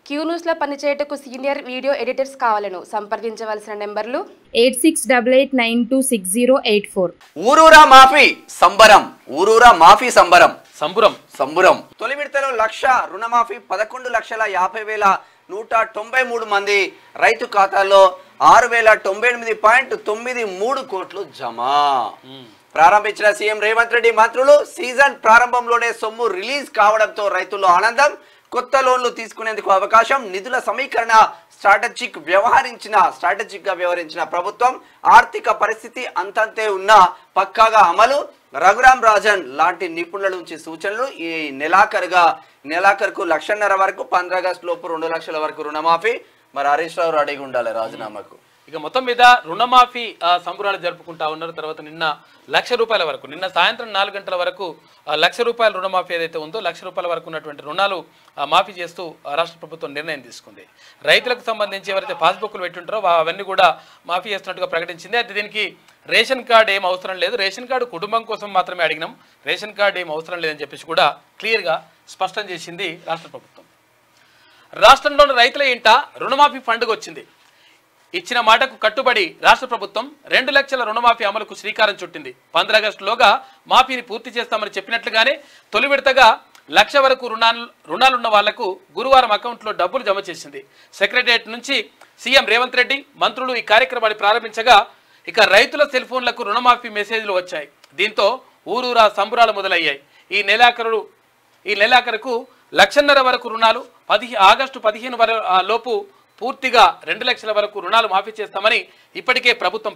Queue న్యూస్లో పనిచేయటకు senior video editors కావాలను సంప్రదించవలసిన నెంబర్లు 8688960884. ఊరూరా మాఫీ సంబరం. ఊరూరా మాఫీ సంబరం. సంబరం. తొలి విడతలో 1,00,000 రుణమాఫీ 11,58,193 మంది రైతు ఖాతాల్లో 6,098.93 కోట్లు జమ. ప్రారంభించిన సీఎం రేవంత్ రెడ్డి మంత్రులు సీజన్ ప్రారంభంలోనే సొమ్ము రిలీజ్ కావడంతో రైతుల్లో ఆనందం. కొత్త లోన్లు తీసుకునేందుకు అవకాశం. నిధుల సమీకరణ స్ట్రాటజిక్ గా వ్యవహరించిన ప్రభుత్వం. ఆర్థిక పరిస్థితి అంతంతే ఉన్న పక్కాగా అమలు. రఘురాం రాజన్ లాంటి నిపుణుల నుంచి సూచనలు. ఈ నెలాఖరుకు 1,50,000 వరకు 15 ఆగస్టు లోపు 2 లక్షల వరకు రుణమాఫీ. మరి హరీష్ రావు రెడీగా ఉండాలి రాజీనామాకు. ఇక మొత్తం మీద రుణమాఫీ సంబరాలు జరుపుకుంటా ఉన్నారు. తర్వాత నిన్న 1,00,000 రూపాయల వరకు, నిన్న సాయంత్రం 4 గంటల వరకు 1,00,000 రూపాయల రుణమాఫీ ఏదైతే ఉందో 1,00,000 రూపాయల వరకు ఉన్నటువంటి రుణాలు మాఫీ చేస్తూ రాష్ట్ర ప్రభుత్వం నిర్ణయం తీసుకుంది. రైతులకు సంబంధించి ఎవరైతే పాస్బుక్లు పెట్టుంటారో అవన్నీ కూడా మాఫీ చేస్తున్నట్టుగా ప్రకటించింది. అయితే దీనికి రేషన్ కార్డు ఏం అవసరం లేదు, రేషన్ కార్డు కుటుంబం కోసం మాత్రమే అడిగినాం, రేషన్ కార్డు ఏం అవసరం లేదని చెప్పేసి కూడా క్లియర్గా స్పష్టం చేసింది రాష్ట్ర ప్రభుత్వం. రాష్ట్రంలోని రైతుల ఇంట రుణమాఫీ పండుగ వచ్చింది. ఇచ్చిన మాటకు కట్టుబడి రాష్ట్ర ప్రభుత్వం 2 లక్షల రుణమాఫీ అమలుకు శ్రీకారం చుట్టింది. 15 ఆగస్టులోగా మాఫీని పూర్తి చేస్తామని చెప్పినట్లుగానే తొలి విడతగా 1,00,000 వరకు రుణాలున్న వాళ్లకు గురువారం అకౌంట్లో డబ్బులు జమ చేసింది. సెక్రటరియట్ నుంచి సీఎం రేవంత్ రెడ్డి మంత్రులు ఈ కార్యక్రమాన్ని ప్రారంభించగా ఇక రైతుల సెల్ ఫోన్లకు రుణమాఫీ మెసేజ్లు వచ్చాయి. దీంతో ఊరూరా సంబరాలు మొదలయ్యాయి. ఈ నెలాఖరుకు 1,50,000 వరకు రుణాలు, ఆగస్టు 15 లోపు పూర్తిగా 2 లక్షల వరకు రుణాలు మాఫీ చేస్తామని ఇప్పటికే ప్రభుత్వం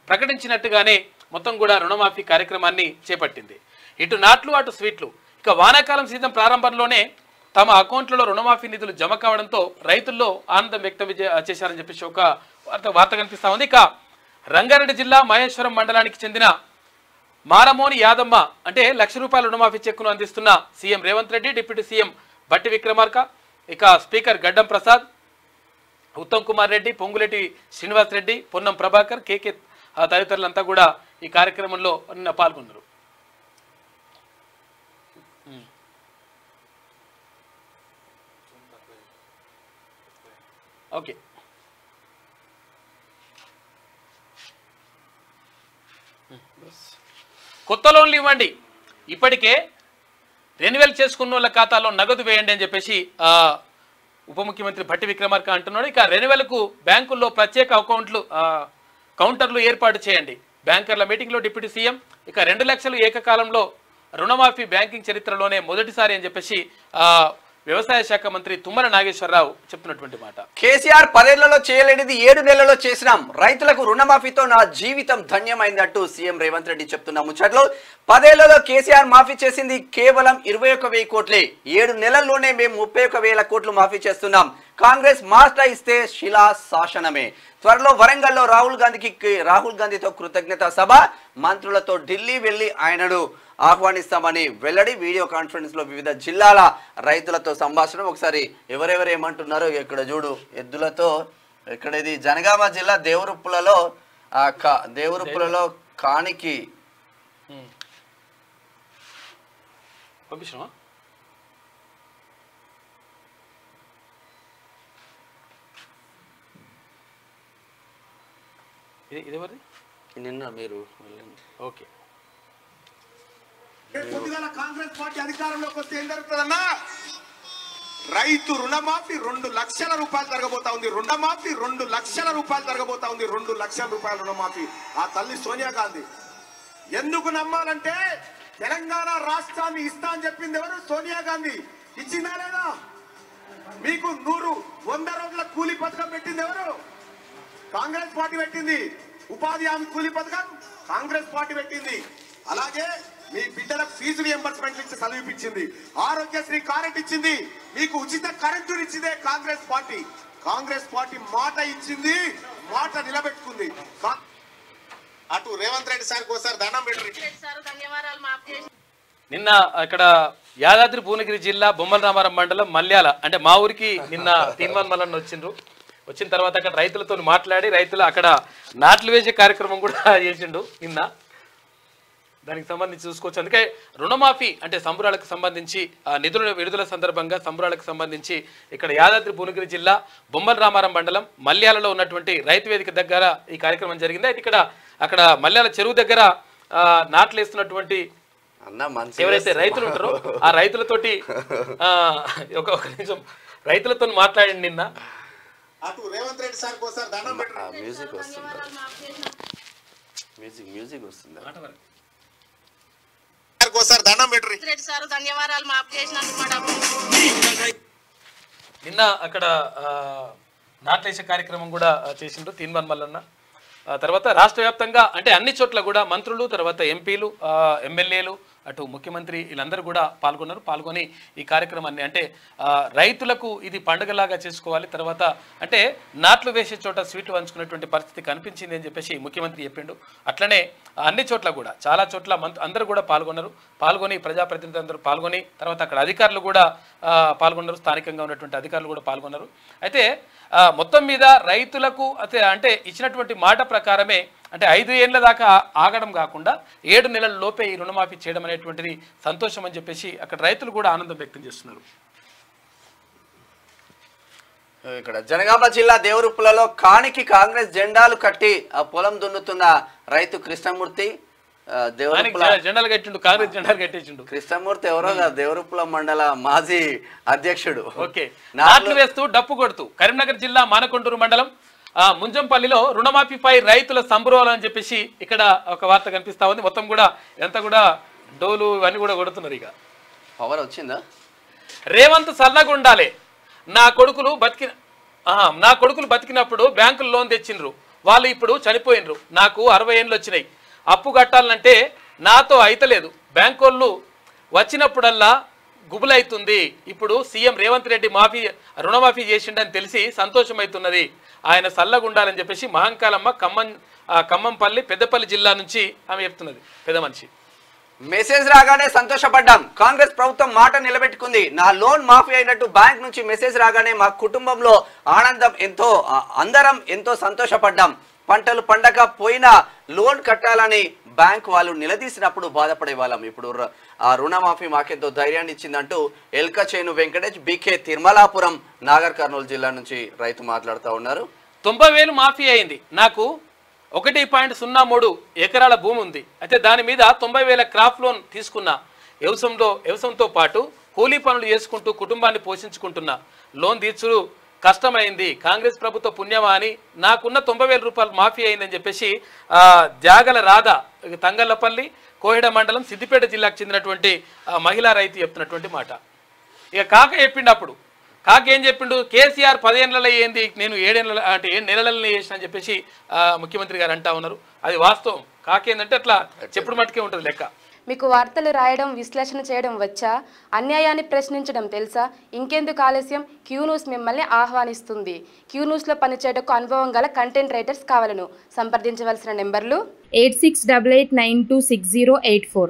ప్రకటించినట్టుగానే మొత్తం కూడా రుణమాఫీ కార్యక్రమాన్ని చేపట్టింది. ఇటు నాట్లు అటు స్వీట్లు. ఇక వానాకాలం సీజన్ ప్రారంభంలోనే తమ అకౌంట్లలో రుణమాఫీ నిధులు జమ కావడంతో రైతుల్లో ఆనందం వ్యక్తం చేశారని చెప్పేసి ఒక వార్త కనిపిస్తా ఉంది. ఇక రంగారెడ్డి జిల్లా మహేశ్వరం మండలానికి చెందిన మారమోని యాదమ్మ అంటే 1,00,000 రూపాయల రుణమాఫీ చెక్కును అందిస్తున్న CM Revanth Reddy, deputy CM బట్టి విక్రమార్క, ఇక స్పీకర్ గడ్డం ప్రసాద్, ఉత్తమ్ కుమార్ రెడ్డి, పొంగులేటి శ్రీనివాస్ రెడ్డి, పొన్నం ప్రభాకర్, కేకే తదితరులంతా కూడా ఈ కార్యక్రమంలో నిన్న పాల్గొన్నారు. ఓకే, కొత్త లోన్లు ఇవ్వండి, ఇప్పటికే రెన్యువల్ చేసుకున్న వాళ్ళ ఖాతాలో నగదు వేయండి అని చెప్పేసి ఉప ముఖ్యమంత్రి భట్టి విక్రమార్క అంటున్నాడు. ఇక రెన్యువల్కు బ్యాంకుల్లో ప్రత్యేక కౌంటర్లు ఏర్పాటు చేయండి. బ్యాంకర్ల మీటింగ్లో డిప్యూటీ సీఎం ఇక 2 లక్షలు ఏకకాలంలో రుణమాఫీ బ్యాంకింగ్ చరిత్రలోనే మొదటిసారి అని చెప్పేసి వ్యవసాయ శాఖ మంత్రి తుమ్మల నాగేశ్వరరావు చెప్తున్నటువంటి మాట. కేసీఆర్ 10 ఏళ్లలో చేయలేనిది 7 నెలల్లో చేసినాం. రైతులకు రుణమాఫీతో నా జీవితం ధన్యమైందంటూ సీఎం రేవంత్ రెడ్డి చెప్తున్న ముచ్చట్లో 10 ఏళ్లలో కేసీఆర్ మాఫీ చేసింది కేవలం 21,000 కోట్లే. 7 నెలల్లోనే మేము 31,000 కోట్లు మాఫీ చేస్తున్నాం. కాంగ్రెస్ మాట ఇస్తే శిలా శాసనమే. త్వరలో వరంగల్లో రాహుల్ గాంధీతో కృతజ్ఞత సభ, మంత్రులతో ఢిల్లీ వెళ్లి ఆయనను ఆహ్వానిస్తామని వెల్లడి. వీడియో కాన్ఫరెన్స్ లో వివిధ జిల్లాల రైతులతో సంభాషణ. ఒకసారి ఎవరెవరు ఏమంటున్నారో ఇక్కడ చూడు. ఎద్దులతో ఇక్కడ ఇది జనగామ జిల్లా దేవరుప్పులలో కానికి నిన్న మీరు ఓకే. కాంగ్రెస్ పార్టీ అధికారంలోకి వస్తే ఏం జరుగుతుందన్నా, రైతు రుణమాఫీ 2 లక్షల రూపాయలు జరగబోతా ఉంది. రుణమాఫీ 2 లక్షల రూపాయలు జరగబోతా ఉంది. 2 లక్షల రూపాయల రుణమాఫీ. ఆ తల్లి సోనియా గాంధీ. ఎందుకు నమ్మాలంటే తెలంగాణ రాష్ట్రాన్ని ఇస్తా అని చెప్పింది ఎవరు? సోనియా గాంధీ. ఇచ్చిందా లేదా? మీకు 100 రోజుల కూలీ పథకం పెట్టింది ఎవరు? కాంగ్రెస్ పార్టీ పెట్టింది. ఉపాధి హామీ కూలీ పథకం కాంగ్రెస్ పార్టీ పెట్టింది. అలాగే మీ బిడ్డలకు ఫీజు రియంబర్స్మెంట్ ఇచ్చి చదివిపించింది. ఆరోగ్యశ్రీ కార్డు ఇచ్చింది. మీకు ఉచిత కరెంటు ఇచ్చిందే కాంగ్రెస్ పార్టీ. కాంగ్రెస్ పార్టీ మాట ఇచ్చింది, మాట నిలబెట్టుకుంది. అటు రేవంత్ రెడ్డి సార్ ఒకసారి దండం పెట్టండి. నిన్న అక్కడ యాదాద్రి భువనగిరి జిల్లా బొమ్మల రామారం మండలం మల్యాల అంటే మా ఊరికి నిన్న తీన్మాన్ మల్లన్న వచ్చిన తర్వాత అక్కడ రైతులతో మాట్లాడి రైతులు అక్కడ నాట్లు వేసే కార్యక్రమం కూడా చేసిండు నిన్న. దానికి సంబంధించి చూసుకోవచ్చు. అందుకే రుణమాఫీ అంటే సంబరాలకు సంబంధించి నిధుల విడుదల సందర్భంగా సంబరాలకు సంబంధించి ఇక్కడ యాదాద్రి భువనగిరి జిల్లా బొమ్మల రామారం మండలం మల్యాలలో ఉన్నటువంటి రైతు వేదిక దగ్గర ఈ కార్యక్రమం జరిగింది. అయితే అక్కడ మల్యాల చెరువు దగ్గర నాట్లేస్తున్నటువంటి ఎవరైతే రైతులు ఉంటారో ఆ రైతులతోటి ఒక నిమిషం రైతులతో మాట్లాడి నిన్న రేవంత్ రెడ్డి సార్ మ్యూజిక్ వస్తుంది నిన్న అక్కడ నాట్లేసే కార్యక్రమం కూడా చేసిండ్రు తీన్మాన్ మల్లన్న. తర్వాత రాష్ట్ర వ్యాప్తంగా అంటే అన్ని చోట్ల కూడా మంత్రులు, తర్వాత ఎంపీలు, ఎమ్మెల్యేలు, అటు ముఖ్యమంత్రి వీళ్ళందరూ కూడా పాల్గొని ఈ కార్యక్రమాన్ని అంటే రైతులకు ఇది పండుగలాగా చేసుకోవాలి. తర్వాత అంటే నాట్లు వేసే చోట స్వీట్లు పంచుకునేటువంటి పరిస్థితి కనిపించింది అని చెప్పేసి ముఖ్యమంత్రి చెప్పిండు. అట్లనే అన్ని చోట్ల కూడా చాలా చోట్ల అందరూ కూడా పాల్గొని ప్రజాప్రతినిధులు అందరూ పాల్గొని తర్వాత అక్కడ అధికారులు కూడా పాల్గొన్నారు, స్థానికంగా ఉన్నటువంటి అధికారులు కూడా పాల్గొన్నారు. అయితే మొత్తం మీద రైతులకు అంటే ఇచ్చినటువంటి మాట ప్రకారమే అంటే 5 ఏళ్ల దాకా ఆగడం కాకుండా 7 నెలల లోపే ఈ రుణమాఫీ చేయడం అనేటువంటిది సంతోషం అని చెప్పేసి అక్కడ రైతులు కూడా ఆనందం వ్యక్తం చేస్తున్నారు. ఇక్కడ జనగామ జిల్లా దేవరుప్పులలో కానికి కాంగ్రెస్ జెండాలు కట్టి ఆ పొలం దున్నుతున్న రైతు కృష్ణమూర్తి జెండాలు కట్టిండు, కాంగ్రెస్ జెండాలు కట్టించిండు. కృష్ణమూర్తి ఎవరో దేవరుప్పుల మండల మాజీ అధ్యక్షుడు. ఓకే, నాట్లు వేస్తూ డప్పు కొడుతూ కరీంనగర్ జిల్లా మానకొండూరు మండలం ముంజంపల్లిలో రుణమాఫీపై రైతుల సంబరాలు అని చెప్పేసి ఇక్కడ ఒక వార్త కనిపిస్తా ఉంది. మొత్తం కూడా ఎంత కూడా డోలు ఇవన్నీ కూడా కొడుతున్నారు. ఇక పవర్ వచ్చిందా? రేవంత్ సల్లగా ఉండాలి, నా కొడుకులు బతికినప్పుడు బ్యాంకులు లోన్ తెచ్చిండ్రు, వాళ్ళు ఇప్పుడు చనిపోయినరు, నాకు 60 ఏళ్ళు వచ్చినాయి, అప్పు కట్టాలంటే నాతో అయితలేదు, బ్యాంకు వాళ్ళు వచ్చినప్పుడల్లా గుబులైతుంది, ఇప్పుడు సీఎం రేవంత్ రెడ్డి రుణమాఫీ చేసిండని తెలిసి సంతోషమవుతున్నది, ఆయన సల్లగా ఉండాలని చెప్పేసి మహంకాలమ్మ ఖమ్మంపల్లి పెద్దపల్లి జిల్లా నుంచి ఆమె చెప్తున్నది. పెద్ద మనిషి మెసేజ్ రాగానే సంతోషపడ్డాం, కాంగ్రెస్ ప్రభుత్వం మాట నిలబెట్టుకుంది, నా లోన్ మాఫీ అయినట్టు బ్యాంక్ నుంచి మెసేజ్ రాగానే మా కుటుంబంలో ఆనందం అందరం ఎంతో సంతోషపడ్డాం, పంటలు పండగ పోయినా లోన్ కట్టాలని బ్యాంక్ వాళ్ళు నిలదీసినప్పుడు బాధపడే వాళ్ళం, ఇప్పుడు ఆ రుణమాఫీ మాకెంతో ధైర్యాన్ని ఇచ్చిందంటూ ఎల్కచేను వెంకటేష్ బీకే తిరుమలాపురం నాగర్ కర్నూలు జిల్లా నుంచి రైతు మాట్లాడుతూ ఉన్నారు. 90,000 మాఫీ అయింది, నాకు 1.03 ఎకరాల భూమి ఉంది, అయితే దాని మీద 90,000 క్రాప్ లోన్ తీసుకున్నా, వ్యవసాయంతో పాటు కూలీ పనులు చేసుకుంటూ కుటుంబాన్ని పోషించుకుంటున్నా, లోన్ తీర్చుడు కష్టమైంది, కాంగ్రెస్ ప్రభుత్వ పుణ్యమా అని నాకున్న 90,000 రూపాయలు మాఫీ అయిందని చెప్పేసి జాగల రాధ తంగళ్లపల్లి కోహిడ మండలం సిద్దిపేట జిల్లాకు చెందినటువంటి మహిళా రైతు చెప్తున్నటువంటి మాట. ఇక కాక చెప్పిండు, కాక ఏం చెప్పిండు, కేసీఆర్ 10 ఏళ్ళలో ఏంది, నేను 7 ఏళ్ళ అంటే 7 నెలలలో చేసిన అని చెప్పేసి ముఖ్యమంత్రి గారు అంటా ఉన్నారు. అది వాస్తవం, కాకేందంటే అట్లా చెప్పుడు మట్టుకే ఉంటుంది లెక్క. మీకు వార్తలు రాయడం, విశ్లేషణ చేయడం వచ్చా? అన్యాయాన్ని ప్రశ్నించడం తెలుసా? ఇంకెందుకు ఆలస్యం? క్యూ న్యూస్ మిమ్మల్ని ఆహ్వానిస్తుంది. క్యూ న్యూస్లో పనిచేయటకు అనుభవం గల కంటెంట్ రైటర్స్ కావాలను సంప్రదించవలసిన నెంబర్లు 8688926084.